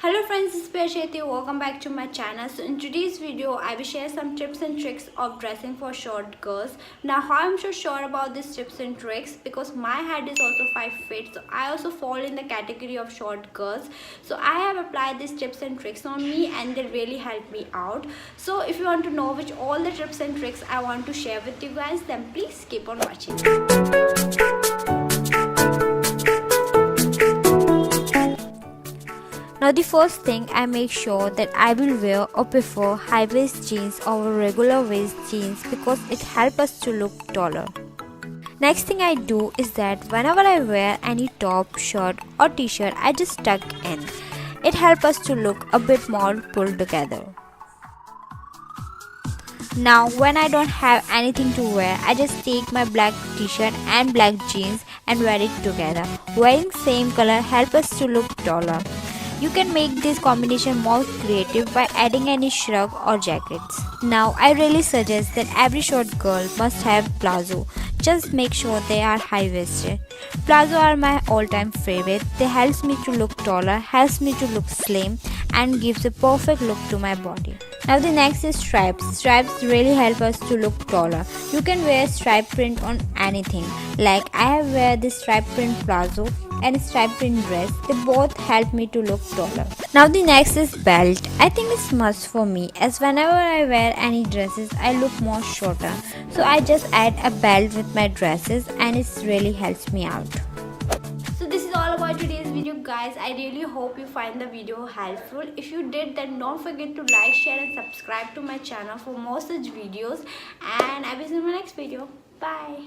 Hello friends, this is Priya Chetri. Welcome back to my channel. So in today's video, I will share some tips and tricks of dressing for short girls. Now how I'm so sure about these tips and tricks because my height is also 5 feet. So I also fall in the category of short girls. So I have applied these tips and tricks on me and they really helped me out. So if you want to know which all the tips and tricks I want to share with you guys, then please keep on watching. Now the first thing, I make sure that I will wear or prefer high waist jeans over regular waist jeans because it helps us to look taller. Next thing I do is that whenever I wear any top, shirt or t-shirt, I just tuck in. It helps us to look a bit more pulled together. Now when I don't have anything to wear, I just take my black t-shirt and black jeans and wear it together. Wearing same color helps us to look taller. You can make this combination more creative by adding any shrug or jackets. Now I really suggest that every short girl must have palazzo. Just make sure they are high-waisted. Palazzo are my all-time favorite. They helps me to look taller, helps me to look slim and gives a perfect look to my body. Now the next is stripes. Stripes really help us to look taller. You can wear stripe print on anything. Like I have wear this stripe print palazzo and stripe print dress. They both help me to look taller. Now the next is belt. I think it's must for me as whenever I wear any dresses I look more shorter. So I just add a belt with my dresses and it really helps me out. So this is all about today's video guys. I really hope you find the video helpful. If you did, then don't forget to like, share and subscribe to my channel for more such videos, and I will see you in my next video. Bye.